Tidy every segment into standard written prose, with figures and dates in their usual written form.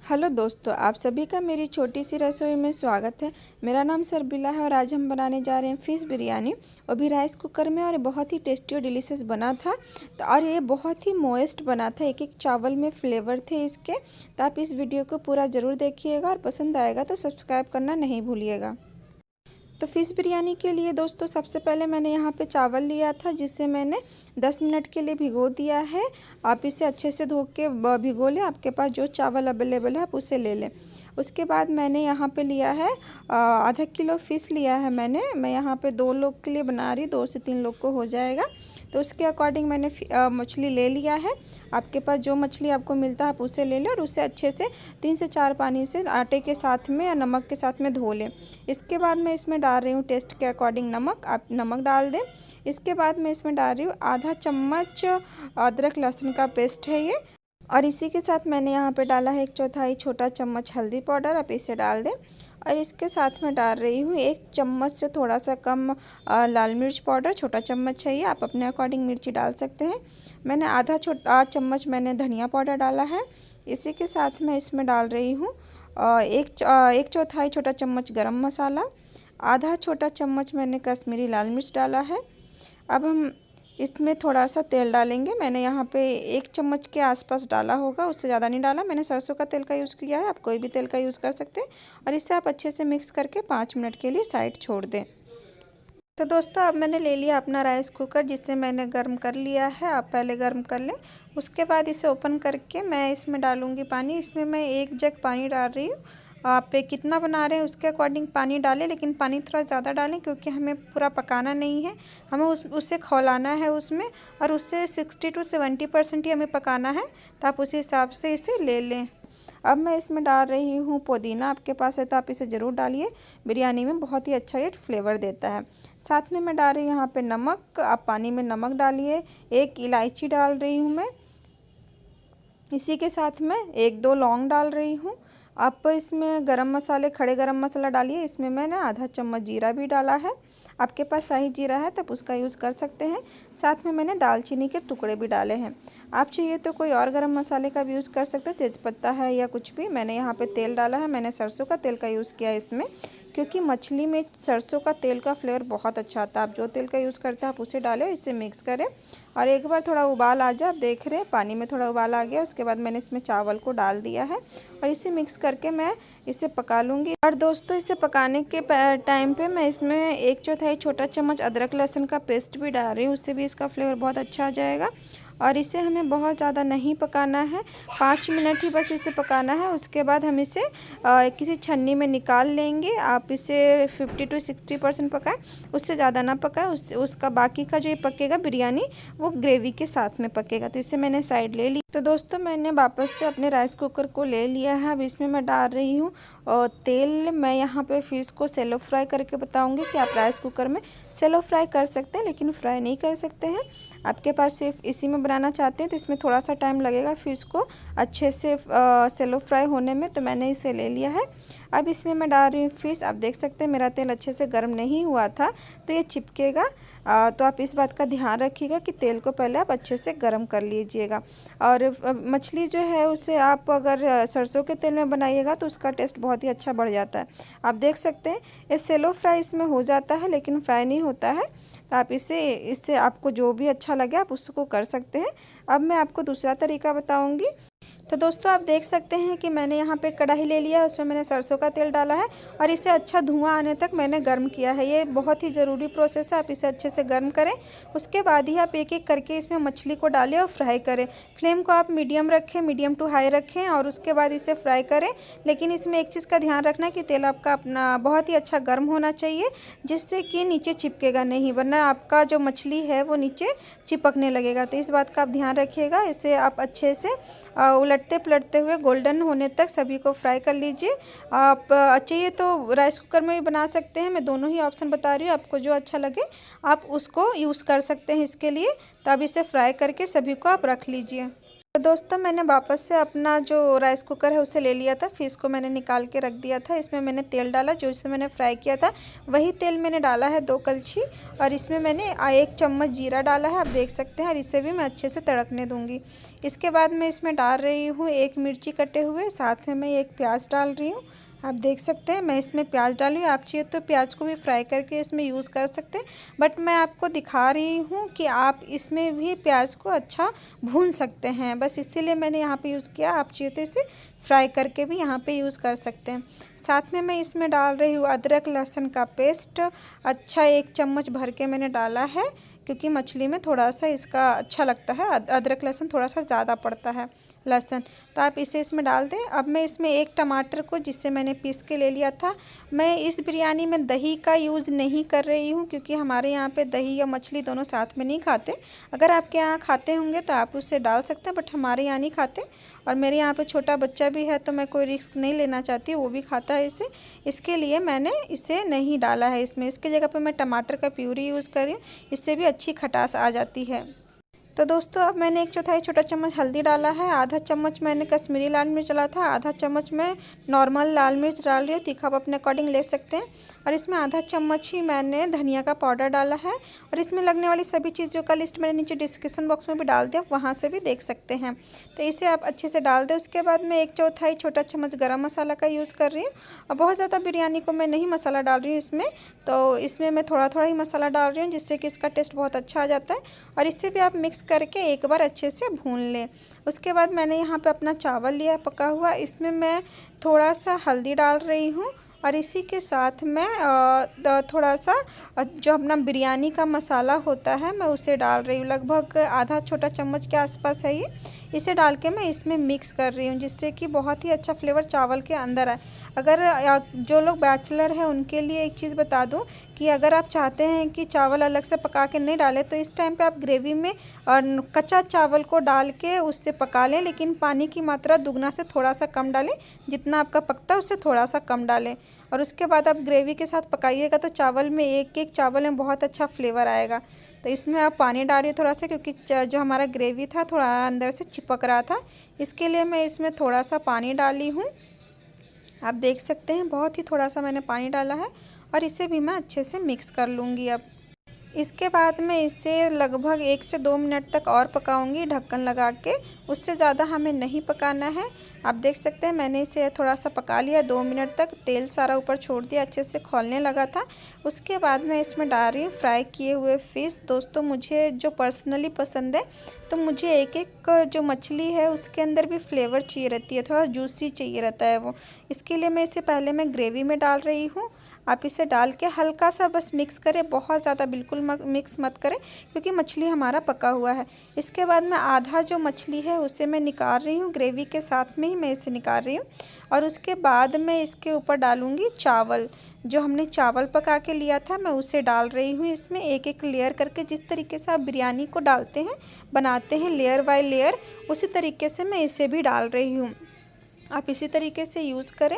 Hello दोस्तों, आप सभी का मेरी छोटी सी रसोई में स्वागत है। मेरा नाम सरबिला है और आज हम बनाने जा रहे हैं फ़िश बिरयानी, वो भी राइस कुकर में। और ये बहुत ही टेस्टी और डिलीशियस बना था। तो और ये बहुत ही मोइस्ट बना था, एक एक चावल में फ्लेवर थे इसके। तो आप इस वीडियो को पूरा ज़रूर देखिएगा और पसंद आएगा तो सब्सक्राइब करना नहीं भूलिएगा। तो फ़िश बिरयानी के लिए दोस्तों सबसे पहले मैंने यहाँ पे चावल लिया था, जिसे मैंने 10 मिनट के लिए भिगो दिया है। आप इसे अच्छे से धो के भिगो लें, आपके पास जो चावल अवेलेबल है आप उसे ले लें। उसके बाद मैंने यहाँ पे लिया है आधा किलो फ़िश लिया है मैं यहाँ पे 2 लोग के लिए बना रही, 2 से 3 लोग को हो जाएगा। तो उसके अकॉर्डिंग मैंने मछली ले लिया है। आपके पास जो मछली आपको मिलता है आप उसे ले लें और उसे अच्छे से 3 से 4 पानी से आटे के साथ में या नमक के साथ में धो लें। इसके बाद मैं इसमें डाल रही हूँ टेस्ट के अकॉर्डिंग नमक, आप नमक डाल दें। इसके बाद मैं इसमें डाल रही हूँ आधा चम्मच अदरक लहसुन का पेस्ट है ये। और इसी के साथ मैंने यहाँ पे डाला है 1/4 छोटा चम्मच हल्दी पाउडर, आप इसे डाल दें। और इसके साथ मैं डाल रही हूँ 1 चम्मच से थोड़ा सा कम लाल मिर्च पाउडर, छोटा चम्मच चाहिए, आप अपने अकॉर्डिंग मिर्ची डाल सकते हैं। मैंने आधा छोटा चम्मच मैंने धनिया पाउडर डाला है। इसी के साथ मैं इसमें डाल रही हूँ 1/4 छोटा चम्मच गरम मसाला, आधा छोटा चम्मच मैंने कश्मीरी लाल मिर्च डाला है। अब हम इसमें थोड़ा सा तेल डालेंगे। मैंने यहाँ पे 1 चम्मच के आसपास डाला होगा, उससे ज़्यादा नहीं डाला। मैंने सरसों का तेल का यूज़ किया है, आप कोई भी तेल का यूज़ कर सकते हैं। और इसे आप अच्छे से मिक्स करके 5 मिनट के लिए साइड छोड़ दें। तो दोस्तों अब मैंने ले लिया अपना राइस कुकर, जिसे मैंने गर्म कर लिया है। आप पहले गर्म कर लें। उसके बाद इसे ओपन करके मैं इसमें डालूँगी पानी। इसमें मैं 1 जग पानी डाल रही हूँ। आप कितना बना रहे हैं उसके अकॉर्डिंग पानी डालें, लेकिन पानी थोड़ा ज़्यादा डालें क्योंकि हमें पूरा पकाना नहीं है, हमें उसे खौलाना है उसमें। और उससे 60 to 70% ही हमें पकाना है। तो आप उसी हिसाब से इसे ले लें। अब मैं इसमें डाल रही हूँ पुदीना, आपके पास है तो आप इसे ज़रूर डालिए, बिरयानी में बहुत ही अच्छा ये फ्लेवर देता है। साथ में मैं डाल रही हूँ यहाँ पे नमक, आप पानी में नमक डालिए। 1 इलायची डाल रही हूँ मैं। इसी के साथ मैं 1-2 लौंग डाल रही हूँ। आप इसमें गरम मसाले, खड़े गरम मसाला डालिए। इसमें मैंने आधा चम्मच जीरा भी डाला है, आपके पास शाही जीरा है तो आप उसका यूज़ कर सकते हैं। साथ में मैंने दालचीनी के टुकड़े भी डाले हैं। आप चाहिए तो कोई और गरम मसाले का भी यूज़ कर सकते हैं, तेज़पत्ता है या कुछ भी। मैंने यहाँ पे तेल डाला है, मैंने सरसों का तेल का यूज़ किया है इसमें, क्योंकि मछली में सरसों का तेल का फ्लेवर बहुत अच्छा आता है। आप जो तेल का यूज़ करते हैं आप उसे डालें, इसे मिक्स करें। और एक बार थोड़ा उबाल आ जाए, आप देख रहे हैं पानी में थोड़ा उबाल आ गया। उसके बाद मैंने इसमें चावल को डाल दिया है और इसे मिक्स करके मैं इसे पका लूँगी। और दोस्तों इसे पकाने के टाइम पे मैं इसमें 1/4 छोटा चम्मच अदरक लहसुन का पेस्ट भी डाल रही हूँ, उससे भी इसका फ्लेवर बहुत अच्छा आ जाएगा। और इसे हमें बहुत ज़्यादा नहीं पकाना है, 5 मिनट ही बस इसे पकाना है। उसके बाद हम इसे किसी छन्नी में निकाल लेंगे। आप इसे 50 to 60% पकाएं, उससे ज़्यादा ना पकाएं। उसका बाकी का जो ये पकेगा बिरयानी, वो ग्रेवी के साथ में पकेगा। तो इसे मैंने साइड ले ली। तो दोस्तों मैंने वापस से अपने राइस कुकर को ले लिया है। अब इसमें मैं डाल रही हूँ तेल। मैं यहाँ पे फ़िश को सेलो फ्राई करके बताऊँगी कि आप राइस कुकर में सेलो फ्राई कर सकते हैं, लेकिन फ्राई नहीं कर सकते हैं। आपके पास सिर्फ इसी में बनाना चाहते हैं तो इसमें थोड़ा सा टाइम लगेगा फ़िश को अच्छे से सेलो फ्राई होने में। तो मैंने इसे ले लिया है। अब इसमें मैं डाल रही हूँ फ़िश। आप देख सकते हैं मेरा तेल अच्छे से गर्म नहीं हुआ था तो ये चिपकेगा। तो आप इस बात का ध्यान रखिएगा कि तेल को पहले आप अच्छे से गर्म कर लीजिएगा। और मछली जो है उसे आप अगर सरसों के तेल में बनाइएगा तो उसका टेस्ट बहुत ही अच्छा बढ़ जाता है। आप देख सकते हैं ये सेलो फ्राई इसमें हो जाता है, लेकिन फ्राई नहीं होता है। तो आप इससे आपको जो भी अच्छा लगे आप उसको कर सकते हैं। अब मैं आपको दूसरा तरीका बताऊँगी। तो दोस्तों आप देख सकते हैं कि मैंने यहाँ पे कढ़ाई ले लिया है, उसमें मैंने सरसों का तेल डाला है और इसे अच्छा धुआं आने तक मैंने गर्म किया है। ये बहुत ही ज़रूरी प्रोसेस है, आप इसे अच्छे से गर्म करें। उसके बाद ही आप एक एक करके इसमें मछली को डालें और फ्राई करें। फ्लेम को आप मीडियम रखें, मीडियम टू हाई रखें और उसके बाद इसे फ्राई करें। लेकिन इसमें एक चीज़ का ध्यान रखना कि तेल आपका अपना बहुत ही अच्छा गर्म होना चाहिए, जिससे कि नीचे चिपकेगा नहीं, वरना आपका जो मछली है वो नीचे चिपकने लगेगा। तो इस बात का आप ध्यान रखिएगा। इसे आप अच्छे से उलटते पलटते हुए गोल्डन होने तक सभी को फ्राई कर लीजिए। आप चाहिए तो राइस कुकर में भी बना सकते हैं, मैं दोनों ही ऑप्शन बता रही हूँ, आपको जो अच्छा लगे आप उसको यूज़ कर सकते हैं इसके लिए। तो अब इसे फ्राई करके सभी को आप रख लीजिए। तो दोस्तों मैंने वापस से अपना जो राइस कुकर है उसे ले लिया था। फ़िश को मैंने निकाल के रख दिया था। इसमें मैंने तेल डाला, जो इसे मैंने फ्राई किया था वही तेल मैंने डाला है 2 कलछी। और इसमें मैंने 1 चम्मच जीरा डाला है, आप देख सकते हैं। और इसे भी मैं अच्छे से तड़कने दूँगी। इसके बाद मैं इसमें डाल रही हूँ 1 मिर्ची कटे हुए, साथ में मैं 1 प्याज डाल रही हूँ। आप देख सकते हैं मैं इसमें प्याज डाली हूँ। आप चाहिए तो प्याज को भी फ्राई करके इसमें यूज़ कर सकते हैं, बट मैं आपको दिखा रही हूँ कि आप इसमें भी प्याज को अच्छा भून सकते हैं, बस इसीलिए मैंने यहाँ पे यूज़ किया। आप चाहिए तो इसे फ्राई करके भी यहाँ पे यूज़ कर सकते हैं। साथ में मैं इसमें डाल रही हूँ अदरक लहसुन का पेस्ट, अच्छा 1 चम्मच भर के मैंने डाला है, क्योंकि मछली में थोड़ा सा इसका अच्छा लगता है, अदरक लहसुन थोड़ा सा ज़्यादा पड़ता है लहसुन, तो आप इसे इसमें डाल दें। अब मैं इसमें 1 टमाटर को, जिससे मैंने पीस के ले लिया था, मैं इस बिरयानी में दही का यूज़ नहीं कर रही हूँ, क्योंकि हमारे यहाँ पे दही या मछली दोनों साथ में नहीं खाते। अगर आपके यहाँ खाते होंगे तो आप उसे डाल सकते हैं, बट हमारे यहाँ नहीं खाते। और मेरे यहाँ पे छोटा बच्चा भी है, तो मैं कोई रिस्क नहीं लेना चाहती, वो भी खाता है इसे, इसके लिए मैंने इसे नहीं डाला है इसमें। इसकी जगह पे मैं टमाटर का प्यूरी यूज़ कर रही हूँ, इससे भी अच्छी खटास आ जाती है। तो दोस्तों अब मैंने 1/4 छोटा चम्मच हल्दी डाला है, आधा चम्मच मैंने कश्मीरी लाल मिर्च डाला था, आधा चम्मच मैं नॉर्मल लाल मिर्च डाल रही हूँ, तीखा आप अपने अकॉर्डिंग ले सकते हैं। और इसमें आधा चम्मच ही मैंने धनिया का पाउडर डाला है। और इसमें लगने वाली सभी चीज़ों का लिस्ट मैंने नीचे डिस्क्रिप्शन बॉक्स में भी डाल दिया, वहाँ से भी देख सकते हैं। तो इसे आप अच्छे से डाल दें। उसके बाद मैं 1/4 छोटा चम्मच गरम मसाला का यूज़ कर रही हूँ। और बहुत ज़्यादा बिरयानी को मैं नहीं मसाला डाल रही हूँ इसमें, तो इसमें मैं थोड़ा थोड़ा ही मसाला डाल रही हूँ, जिससे कि इसका टेस्ट बहुत अच्छा आ जाता है। और इससे भी आप मिक्स करके एक बार अच्छे से भून लें। उसके बाद मैंने यहाँ पे अपना चावल लिया है पका हुआ, इसमें मैं थोड़ा सा हल्दी डाल रही हूँ। और इसी के साथ मैं थोड़ा सा जो अपना बिरयानी का मसाला होता है मैं उसे डाल रही हूँ, लगभग आधा छोटा चम्मच के आसपास है ये। इसे डाल के मैं इसमें मिक्स कर रही हूँ, जिससे कि बहुत ही अच्छा फ्लेवर चावल के अंदर आए। अगर जो लोग बैचलर हैं उनके लिए एक चीज़ बता दूँ कि अगर आप चाहते हैं कि चावल अलग से पका के नहीं डालें, तो इस टाइम पे आप ग्रेवी में और कच्चा चावल को डाल के उससे पका लें, लेकिन पानी की मात्रा दुगना से थोड़ा सा कम डालें, जितना आपका पकता है उससे थोड़ा सा कम डालें। और उसके बाद आप ग्रेवी के साथ पकाइएगा तो चावल में एक चावल में बहुत अच्छा फ्लेवर आएगा। तो इसमें आप पानी डालिए थोड़ा सा, क्योंकि जो हमारा ग्रेवी था थोड़ा अंदर से चिपक रहा था, इसके लिए मैं इसमें थोड़ा सा पानी डाली हूँ। आप देख सकते हैं बहुत ही थोड़ा सा मैंने पानी डाला है। और इसे भी मैं अच्छे से मिक्स कर लूँगी। अब इसके बाद मैं इसे लगभग 1 से 2 मिनट तक और पकाऊंगी ढक्कन लगा के, उससे ज़्यादा हमें नहीं पकाना है। आप देख सकते हैं मैंने इसे थोड़ा सा पका लिया 2 मिनट तक, तेल सारा ऊपर छोड़ दिया, अच्छे से खौलने लगा था। उसके बाद मैं इसमें डाल रही हूँ फ्राई किए हुए फ़िश। दोस्तों मुझे जो पर्सनली पसंद है, तो मुझे एक जो मछली है उसके अंदर भी फ्लेवर चाहिए रहती है, थोड़ा जूसी चाहिए रहता है वो। इसके लिए मैं इसे पहले मैं ग्रेवी में डाल रही हूँ। आप इसे डाल के हल्का सा बस मिक्स करें, बहुत ज़्यादा बिल्कुल मिक्स मत करें, क्योंकि मछली हमारा पका हुआ है। इसके बाद मैं आधा जो मछली है उसे मैं निकाल रही हूँ, ग्रेवी के साथ में ही मैं इसे निकाल रही हूँ। और उसके बाद मैं इसके ऊपर डालूँगी चावल, जो हमने चावल पका के लिया था मैं उसे डाल रही हूँ इसमें, एक एक लेयर करके। जिस तरीके से आप बिरयानी को डालते हैं, बनाते हैं लेयर बाय लेयर, उसी तरीके से मैं इसे भी डाल रही हूँ। आप इसी तरीके से यूज़ करें।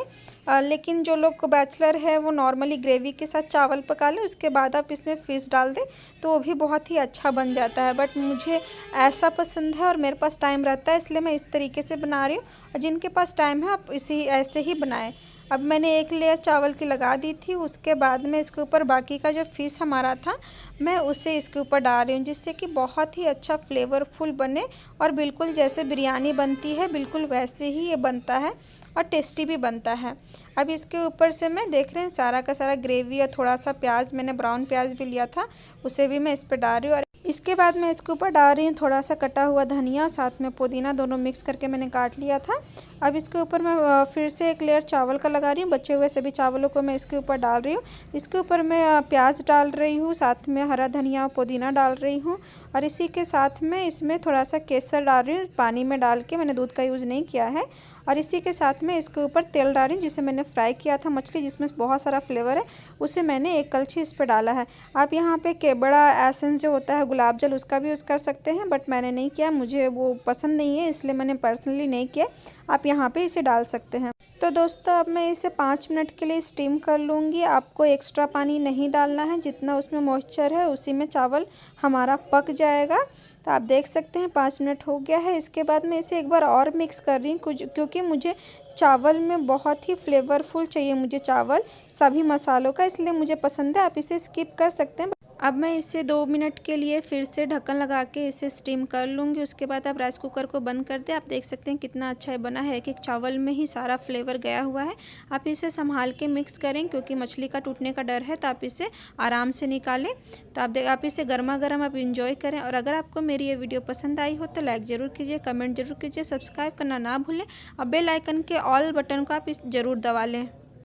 लेकिन जो लोग बैचलर है वो नॉर्मली ग्रेवी के साथ चावल पका लें, उसके बाद आप इसमें फ़िश डाल दें तो वो भी बहुत ही अच्छा बन जाता है। बट मुझे ऐसा पसंद है और मेरे पास टाइम रहता है, इसलिए मैं इस तरीके से बना रही हूँ। और जिनके पास टाइम है आप इसी ऐसे ही बनाएं। अब मैंने 1 लेयर चावल की लगा दी थी, उसके बाद में इसके ऊपर बाकी का जो फ़िश हमारा था मैं उसे इसके ऊपर डाल रही हूँ, जिससे कि बहुत ही अच्छा फ्लेवरफुल बने और बिल्कुल जैसे बिरयानी बनती है बिल्कुल वैसे ही ये बनता है और टेस्टी भी बनता है। अब इसके ऊपर से मैं देख रहे हैं सारा का सारा ग्रेवी और थोड़ा सा प्याज, मैंने ब्राउन प्याज भी लिया था, उसे भी मैं इस पर डाल रही हूँ। और इसके बाद मैं इसके ऊपर डाल रही हूँ थोड़ा सा कटा हुआ धनिया, साथ में पुदीना, दोनों मिक्स करके मैंने काट लिया था। अब इसके ऊपर मैं फिर से 1 लेयर चावल का लगा रही हूँ, बचे हुए सभी चावलों को मैं इसके ऊपर डाल रही हूँ। इसके ऊपर मैं प्याज डाल रही हूँ, साथ में हरा धनिया पुदीना डाल रही हूँ। और इसी के साथ में इसमें थोड़ा सा केसर डाल रही हूँ, पानी में डाल के, मैंने दूध का यूज़ नहीं किया है। और इसी के साथ में इसके ऊपर तेल डाल रही हूँ, जिसे मैंने फ्राई किया था मछली, जिसमें बहुत सारा फ्लेवर है, उसे मैंने 1 कलछी इस पर डाला है। आप यहाँ पे के बड़ा एसेंस जो होता है गुलाब जल, उसका भी यूज़ कर सकते हैं, बट मैंने नहीं किया, मुझे वो पसंद नहीं है, इसलिए मैंने पर्सनली नहीं किया। आप यहाँ पे इसे डाल सकते हैं। तो दोस्तों अब मैं इसे 5 मिनट के लिए स्टीम कर लूँगी। आपको एक्स्ट्रा पानी नहीं डालना है, जितना उसमें मॉइस्चर है उसी में चावल हमारा पक जाएगा। तो आप देख सकते हैं 5 मिनट हो गया है। इसके बाद मैं इसे एक बार और मिक्स कर रही हूँ क्योंकि मुझे चावल में बहुत ही फ्लेवरफुल चाहिए मुझे चावल सभी मसालों का, इसलिए मुझे पसंद है। आप इसे स्किप कर सकते हैं। अब मैं इसे 2 मिनट के लिए फिर से ढक्कन लगा के इसे स्टीम कर लूँगी। उसके बाद आप राइस कुकर को बंद कर दें। आप देख सकते हैं कितना अच्छा बना है, एक चावल में ही सारा फ्लेवर गया हुआ है। आप इसे संभाल के मिक्स करें क्योंकि मछली का टूटने का डर है, तो आप इसे आराम से निकालें। तो आप इसे गर्मा गर्म आप इंजॉय करें। और अगर आपको मेरी ये वीडियो पसंद आई हो तो लाइक ज़रूर कीजिए, कमेंट जरूर कीजिए, सब्सक्राइब करना ना भूलें और बेल आइकन के ऑल बटन को आप ज़रूर दबा लें।